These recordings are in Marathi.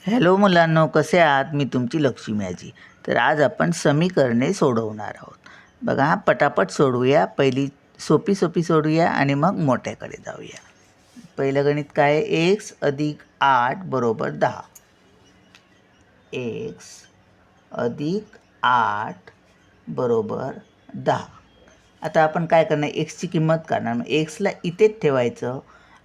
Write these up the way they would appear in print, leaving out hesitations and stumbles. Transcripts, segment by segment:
हॅलो मुलांनो, कसे आहात? मी तुमची लक्ष्मी आजी. तर आज आपण समीकरणे सोडवणार आहोत. बघा, पटापट सोडवूया. पहिली सोपी सोपी सोडूया आणि मग मोठ्याकडे जाऊया. पहिलं गणित काय आहे? एक्स अधिक 8 बरोबर 10. एक्स अधिक 8 बरोबर 10. आता आपण काय करणार? एक्सची किंमत काढणार. मग एक्सला इथेच ठेवायचं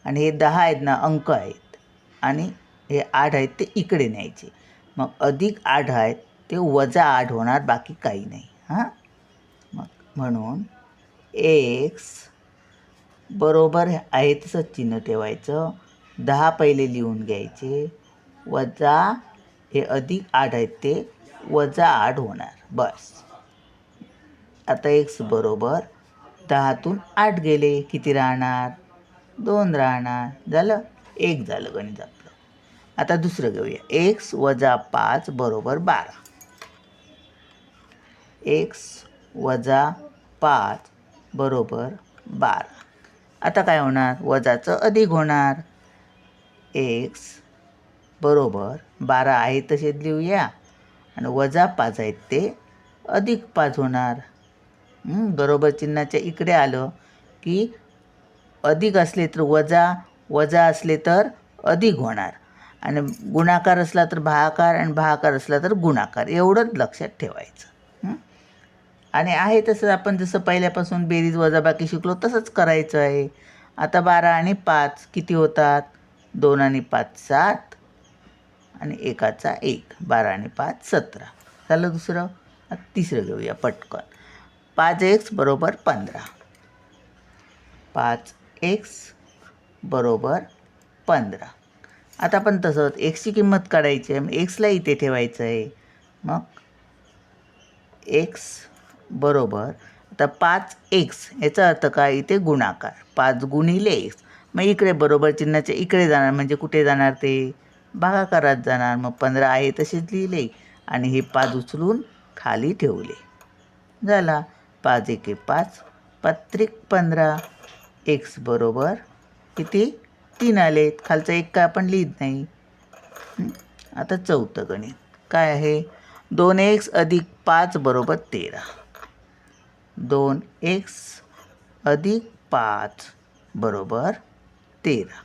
आणि हे 10 आहेत ना, अंक आहेत आणि हे 8 आहेत ते इकडे न्यायचे. मग अधिक 8 आहेत ते वजा 8 होणार, बाकी काही नाही. हां, मग म्हणून एक्स बरोबर आहे तसं चिन्ह ठेवायचं. 10 पहिले लिहून घ्यायचे, वजा हे अधिक 8 आहेत ते वजा 8 होणार. बस. आता एक्स बरोबर 10तून 8 गेले, किती राहणार? 2 राहणार. झालं, 1 झालं गणित आपलं. आता दुसरं घेऊया. एक्स वजा 5 बरोबर 12. एक्स वजा 5 बरोबर 12. आता काय होणार? वजाचं अधिक होणार. एक्स बरोबर 12 आहे तसेच लिहूया आणि वजा 5 आहेत ते अधिक 5 होणार. बरोबर चिन्हाच्या इकडे आलं की अधिक असले तर वजा, वजा असले तर अधिक होणार आणि गुणाकार असला तर भागाकार आणि भागाकार असला तर गुणाकार. एवढंच लक्षात ठेवायचं. आणि आहे तसं आपण जसं पहिल्यापासून बेरीज वजाबाकी शिकलो तसंच करायचं आहे. आता 12 आणि 5 किती होतात? 2 आणि 5 7 आणि एकाचा 1. 12 आणि 5 17. झालं दुसरं. आता तिसरं घेऊया पटकन. 5x बरोबर 15. 5x बरोबर 15. आता पण तसंच एक्सची किंमत काढायची आहे. मग एक्सला इथे ठेवायचं आहे. मग एक्स बरोबर आता 5x याचा अर्थ काय? इथे गुणाकार. 5 गुणिले एक्स. मग इकडे बरोबर चिन्हाच्या इकडे जाणार, म्हणजे कुठे जाणार? ते भागाकारात जाणार. मग 15 आहे तसेच लिहिले आणि हे 5 उचलून खाली ठेवले. झाला. 5 एके 5, 5 15. एक्स बरोबर किती? 3 आलेत. खालचा एक काय आपण लिहित नाही. आता चौथं गणित काय आहे? 2x अधिक 5 बरोबर 13. 2x अधिक 5 बरोबर 13.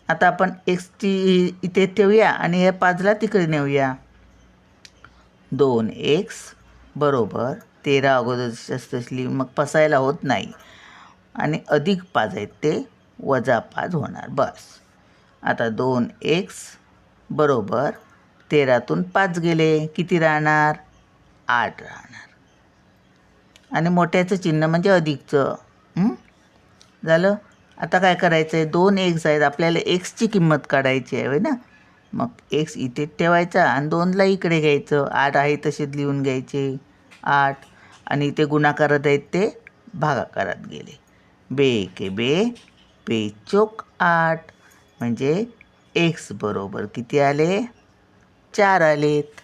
आता आपण एक्सची इथे ठेवूया आणि ह्या 5ला तिकडे नेऊया. 2x बरोबर 13 अगोदर असली मग पसायला होत नाही आणि अधिक 5 आहेत ते वजा 5 होणार. बस. आता 2x बरोबर 13तून 5 गेले, किती राहणार? 8 राहणार. आणि मोठ्याचं चिन्ह म्हणजे अधिकचं. झालं. आता काय करायचं आहे? 2x आहेत, आपल्याला एक्सची किंमत काढायची आहे ना. मग एक्स इथे ठेवायचा आणि 2ला इकडे घ्यायचं. 8 आहे तसेच लिहून घ्यायचे. 8 आणि इथे गुणाकारात आहेत ते भागाकारात गेले. बे एके बे, बे चोक 8. म्हणजे एक्स बरोबर किती आले? 4 आलेत.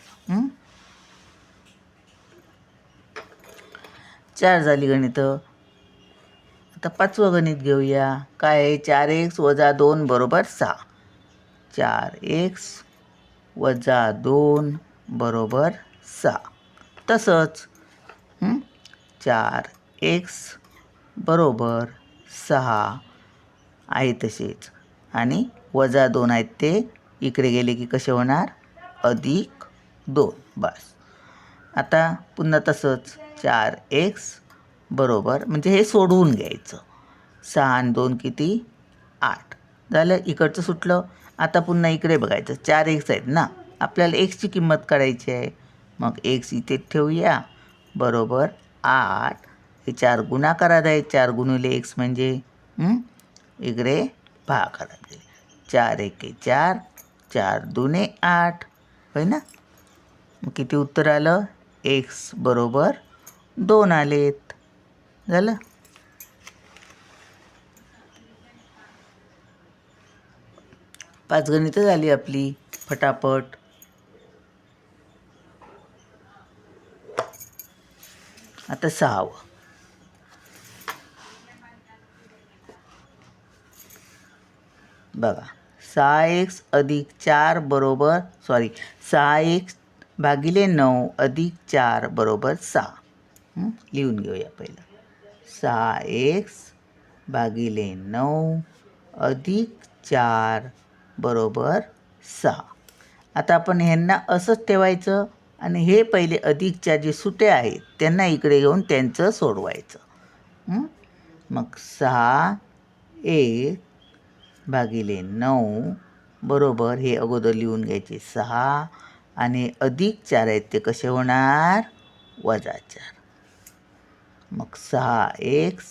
4 झाली गणितं. आता 5वं गणित घेऊया. काय आहे? 4x वजा 2 बरोबर 6. 4x वजा 2 बरोबर 6. तसंच 4x बरोबर 6 आहे तसेच आणि वजा 2 आहेत ते इकडे गेले की कसे होणार? अधिक 2. बस. आता पुन्हा तसंच 4x बरोबर, म्हणजे हे सोडवून घ्यायचं. 6 आणि 2 किती? 8. झालं. इकडचं सुटलं. आता पुन्हा इकडे बघायचं. 4x आहेत ना, आपल्याला एक्सची किंमत काढायची आहे. मग एक्स इथे ठेवूया बरोबर 8. हे 4 गुणाकारात आहे. 4 गुणिले एक्स म्हणजे इकडे भागाकारात गेले. 4 एके 4, 4 दुने 8. होय ना. मग किती उत्तर आलं? एक्स बरोबर 2 आलेत. झालं. 5 गणितं झाली आपली फटाफट. आता 6वं. बघा, 6x अधिक 4 बरोबर 6x भागिले 9 अधिक 4 बरोबर 6. लिहून घेऊया पहिलं. 6x भागिले 9 अधिक 4 बरोबर 6. आता आपण ह्यांना असंच ठेवायचं आणि हे पहिले अधिकच्या जे सुटे आहेत त्यांना इकडे घेऊन त्यांचं सोडवायचं. मग 6x भागिले 9 बरोबर हे अगोदर लिहून घ्यायचे 6 आणि अधिक 4 आहेत ते कसे होणार वजा 4. मग 6x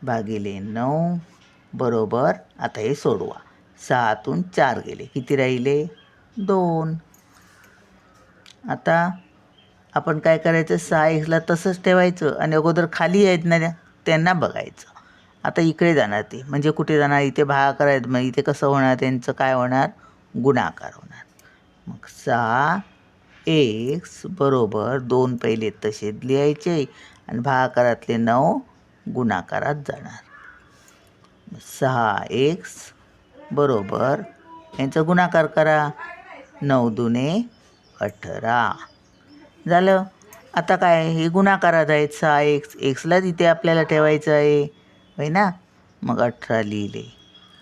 भागिले 9 बरोबर आता हे सोडवा. 6तून 4 गेले किती राहिले 2. आता आपण काय करायचं 6xला तसंच ठेवायचं आणि अगोदर खाली आहेत ना त्यांना बघायचं. आता इकडे जाणार ते म्हणजे कुठे जाणार इथे भागाकार आहेत मग इथे कसं होणार त्यांचं काय होणार गुणाकार होणार. मग 6x बरोबर 2 पहिले तसेच लिहायचे आणि भागाकारातले 9 गुणाकारात जाणार. 6x बरोबर यांचा गुणाकार करा 9 दुने 18 झालं. आता काय हे गुणाकारात आहेत 6x xला तिथे आपल्याला ठेवायचं आहे होय ना. मग 18 लिहिले.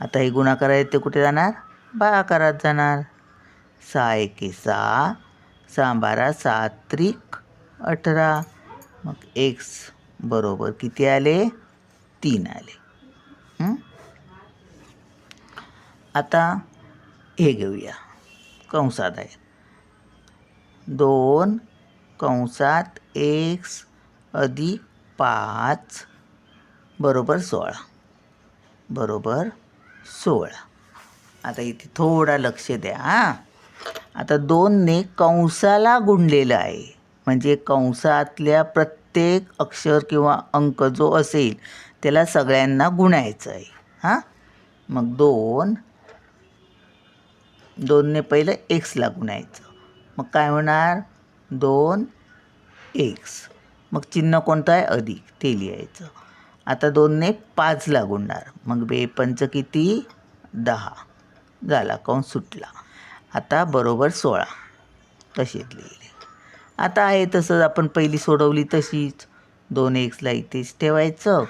आता हे गुणाकार आहेत ते कुठे जाणार भागाकारात जाणार. 6 एके 6 6 12 6 त्रिक 18. मग x बरोबर किती आले 3 आले. आता हे घेऊया कंसात आहे 2 कंसात x अधिक 5 बरोबर 16 बरोबर 16. आता इथे थोडा लक्ष द्या हां. आता 2ने कंसाला गुणलेलं आहे म्हणजे कंसातल्या प्रत्येक अक्षर किंवा अंक जो असेल त्याला सगळ्यांना गुणायचं आहे हां. मग 2ने पहिलं एक्सला गुणायचं मग काय होणार 2x. मग चिन्ह कोणतं आहे अधिक ते लिहायचं. आता 2ने 5ला गुणणार मग 2 पंच किती 10 झाला कंस सुटला. आता बरोबर 16 तसेच लिहिले. आता आहे तसंच आपण पहिली सोडवली तशीच 2xला इथेच ठेवायचं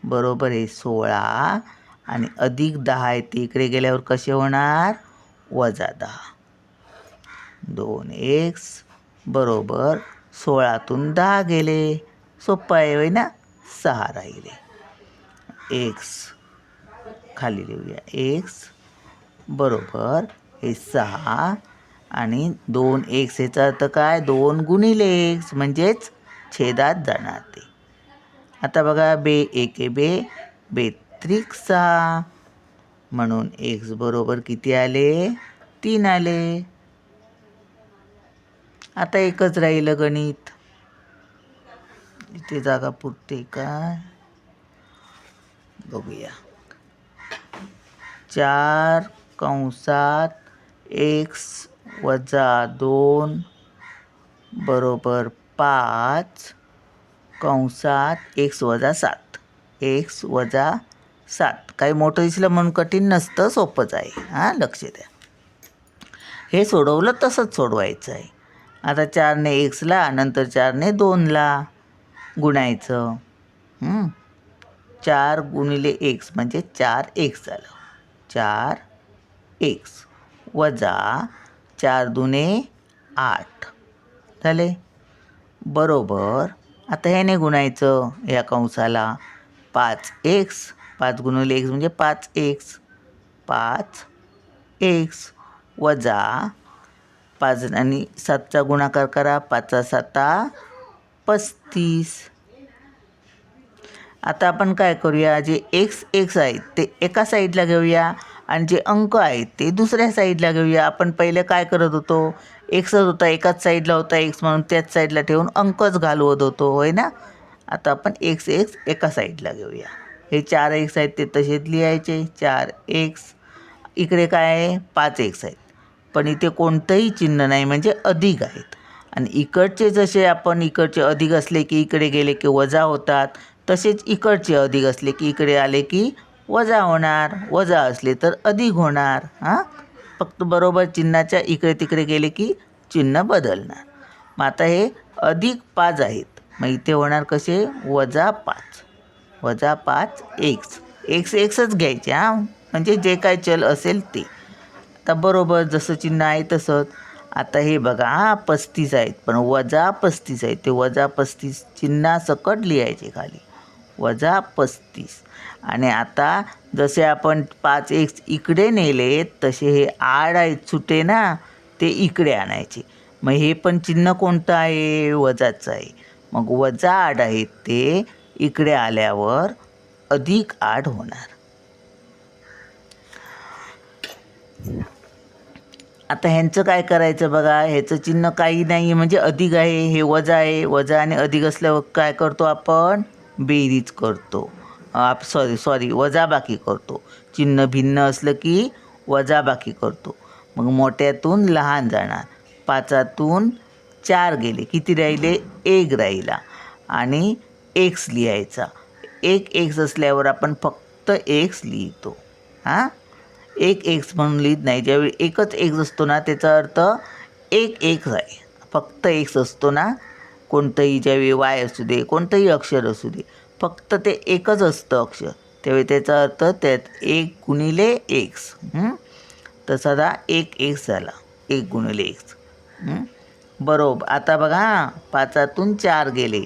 बरोबर आहे 16 आणि अधिक 10 आहे ते इकडे गेल्यावर कसे होणार वजा 10. 2x बरोबर 16तून 10 गेले सोपं आहे होय ना 6 राहिले. x खाली लिहूया x बरोबर हे 6 आणि 2x याचा अर्थ काय 2 गुणिले x म्हणजेच छेदात जाणार ते. आता बघा बे एके बे त्रिक 6 म्हणून x बरोबर किती आले 3 आले. आता एकच राहिलं गणित इथे जागा पुरते काय बघूया. 4 कंसात x वजा 2 बरोबर 5 कंसात x वजा 7 x वजा 7. काही मोठं दिसलं म्हणून कठीण नसतं सोपंच आहे हां लक्ष द्या. हे सोडवलं तसंच सोडवायचं आहे. आता 4ने xला नंतर 4ने 2ला गुणायचं. 4 गुणिले x म्हणजे 4x झालं 4x वजा 4 दुने 8 झाले बरोबर. आता ह्याने गुणायचं ह्या कंसाला 5x 5 गुणिले x म्हणजे 5x 5x वजा 5 आणि 7चा गुणाकार करा 5 7 35. आता आपण काय करूया जे x आहेत ते एका साईडला घेऊया आणि जे अंक आहेत ते दुसऱ्या साईडला घेऊया. आपण पहिले काय करत होतो एक्सच होता एकाच साईडला होता x म्हणून त्याच साईडला ठेवून अंकच घालवत होतो होय ना. आता आपण x एका साईडला घेऊया. हे 4x आहेत ते तसेच लिहायचे 4x. इकडे काय आहे 5x आहेत पण इथे कोणतंही चिन्ह नाही म्हणजे अधिक आहेत. आणि इकडचे जसे आपण इकडचे अधिक असले की इकडे गेले की वजा होतात तसेच इकडचे अधिक असले की इकडे आले की वजा होणार, वजा असले तर अधिक होणार. फक्त बरोबर चिन्हाच्या इकडे तिकडे गेले की चिन्ह बदलणार. मग आता हे +5 आहेत, मग इथे होणार कसे -5. -5 एक्सच घ्यायचे म्हणजे जे काय चल असेल ते. आता बरोबर जसं चिन्ह आहे तसंच. आता हे बघा 35 आहेत, पण -35 आहेत, ते -35 चिन्हासकट लिहायचे खाली -35. आणि आता जसे आपण 5x इकडे नेले तसे हे 8 आहेत सुटे ना, ते इकडे आणायचे. मग हे पण चिन्ह कोणतं आहे, वजाचं आहे. मग -8 आहेत ते इकडे आल्यावर +8 होणार. आता ह्यांचं काय करायचं बघा, ह्याचं चिन्ह काही नाही आहे म्हणजे अधिक आहे, हे वजा आहे. वजा आणि अधिक असल्यावर काय करतो आपण, बेरीज करतो. सॉरी वजाबाकी करतो. चिन्ह भिन्न असलं की वजाबाकी करतो. मग मोठ्यातून लहान जाणार. 5तून 4 गेले, किती राहिले, 1 राहिला. आणि एक्स लिहायचा. एक एक्स असल्यावर आपण फक्त एक्स लिहितो. एक एक्स म्हणून लिहित नाही. ज्यावेळी एकच एक्स असतो ना, त्याचा अर्थ एक एक्स आहे. फक्त एक्स असतो ना, कोणतंही ज्यावेळी वाय असू दे, कोणतंही अक्षर असू दे, फक्त ते एकच असतं अक्षर, त्यावेळी त्याचा अर्थ त्यात 1 गुणिले एक्स. तसा आता 1 एक्स झाला, 1 गुणिले एक्स. बरोबर. आता बघा 5तून 4 गेले,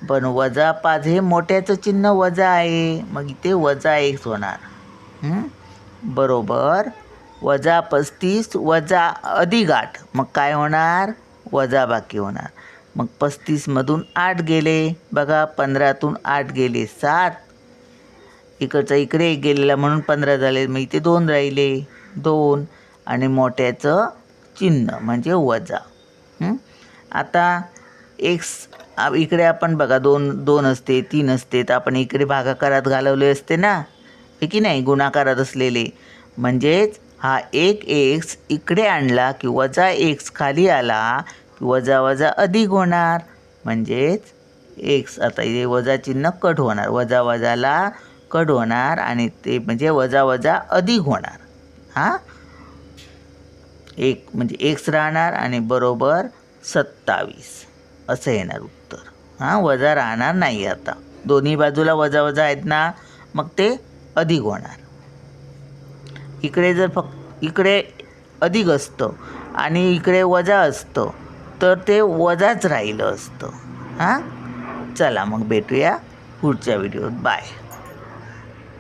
पण -5 हे मोठ्याचं चिन्ह वजा आहे, मग इथे -x होणार. बरोबर. -35 वजा +8, मग काय होणार, वजाबाकी होणार. मग 35मधून 8 गेले, बघा 15तून 8 गेले 7, इकडचा इकडे 1 गेलेला म्हणून 15 झाले. मग इथे 2 राहिले, 2 आणि मोठ्याचं चिन्ह म्हणजे वजा. आता एक्स इकडे आपण बघा 2 असते, 3 असते, तर आपण इकडे भागाकारात घालवले असते ना, हे की नाही, गुणाकारात असलेले. म्हणजेच हा 1 एक्स इकडे आणला की -x खाली आला की वजा अधिक होणार. म्हणजेच एक्स आता इथे वजा चिन्ह कट होणार, वजाला कट होणार आणि ते म्हणजे वजा अधिक होणार. एक म्हणजे एक्स राहणार आणि बरोबर 27 असं येणार उत्तर. वजा राहणार नाही. आता दोन्ही बाजूला वजा आहेत ना, मग ते अधिक होणार. इकडे जर फक्त इकडे अधिक असतं आणि इकडे वजा असतं तर ते वजाच राहिलं असतं. चला मग भेटूया पुढच्या व्हिडिओत. बाय.